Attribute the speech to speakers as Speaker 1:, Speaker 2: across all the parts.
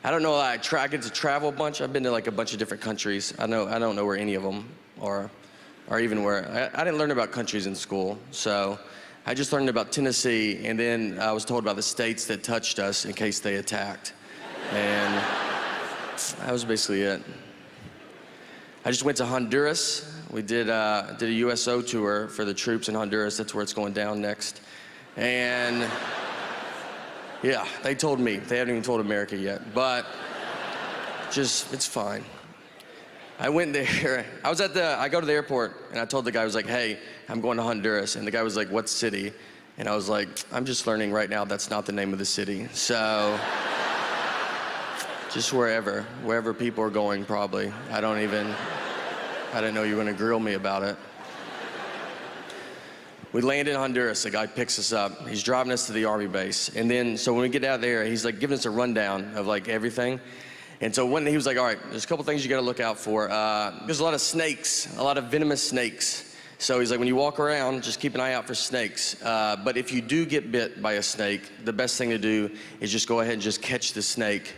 Speaker 1: I don't know, I get to travel a bunch. I've been to like a bunch of different countries. I don't know where any of them are, or even where. I didn't learn about countries in school, so I just learned about Tennessee, and then I was told about the states that touched us in case they attacked. And that was basically it. I just went to Honduras. We did a USO tour for the troops in Honduras. That's where it's going down next. And yeah, they told me. They haven't even told America yet, but it's fine. I went there. I go to the airport, and I told the guy, I was like, hey, I'm going to Honduras. And the guy was like, what city? And I was like, I'm just learning right now that's not the name of the city. So just wherever people are going, probably. I didn't know you were gonna grill me about it. We land in Honduras, the guy picks us up. He's driving us to the army base. And then, so when we get out there, he's like giving us a rundown of like everything. And so he was like, all right, there's a couple things you gotta look out for. There's a lot of snakes, a lot of venomous snakes. So he's like, when you walk around, just keep an eye out for snakes. But if you do get bit by a snake, the best thing to do is just go ahead and just catch the snake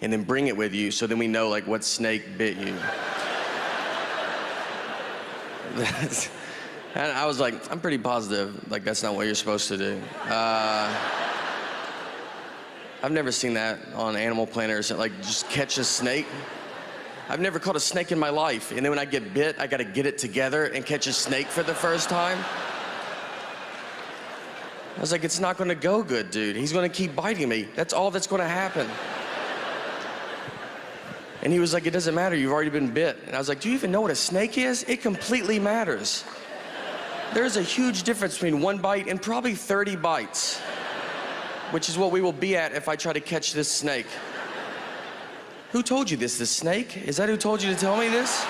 Speaker 1: and then bring it with you, so then we know like what snake bit you. And I was like, I'm pretty positive, like that's not what you're supposed to do. I've never seen that on Animal Planet or something, like just catch a snake. I've never caught a snake in my life, and then when I get bit, I gotta get it together and catch a snake for the first time. I was like, it's not gonna go good, dude. He's gonna keep biting me. That's all that's gonna happen. And he was like, it doesn't matter, you've already been bit. And I was like, do you even know what a snake is? It completely matters. There's a huge difference between one bite and probably 30 bites, which is what we will be at if I try to catch this snake. Who told you this, the snake? Is that who told you to tell me this?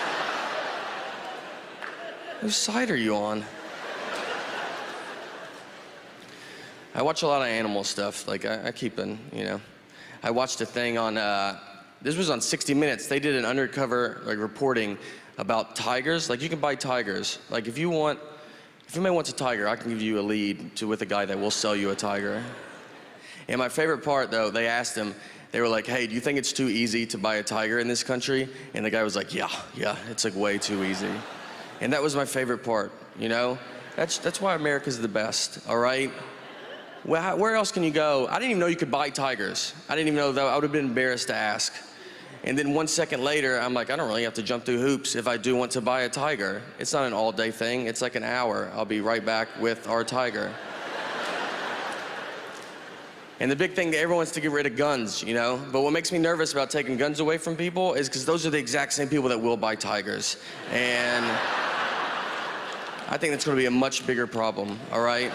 Speaker 1: Whose side are you on? I watch a lot of animal stuff, like I keep in, you know. I watched a thing on, this was on 60 Minutes. They did an undercover like reporting about tigers. Like you can buy tigers. Like if anybody wants a tiger, I can give you a lead with a guy that will sell you a tiger. And my favorite part though, they asked him, they were like, hey, do you think it's too easy to buy a tiger in this country? And the guy was like, yeah, it's like way too easy. And that was my favorite part, you know? That's why America's the best, all right? Well, where else can you go? I didn't even know you could buy tigers. I didn't even know that. I would have been embarrassed to ask. And then 1 second later, I'm like, I don't really have to jump through hoops if I do want to buy a tiger. It's not an all-day thing. It's like an hour. I'll be right back with our tiger. And the big thing, everyone wants to get rid of guns, you know? But what makes me nervous about taking guns away from people is because those are the exact same people that will buy tigers. And I think that's gonna be a much bigger problem, all right?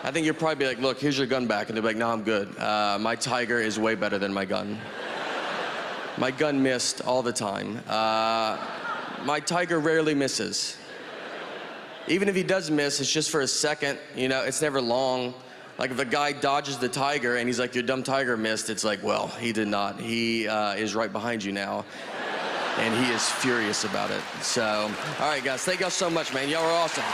Speaker 1: I think you'll probably be like, look, here's your gun back. And they'll be like, no, I'm good. My tiger is way better than my gun. My gun missed all the time. My tiger rarely misses. Even if he does miss, it's just for a second, you know, it's never long. Like if a guy dodges the tiger and he's like, your dumb tiger missed, it's like, well, he did not. He is right behind you now. And he is furious about it. So, all right, guys, thank y'all so much, man. Y'all are awesome.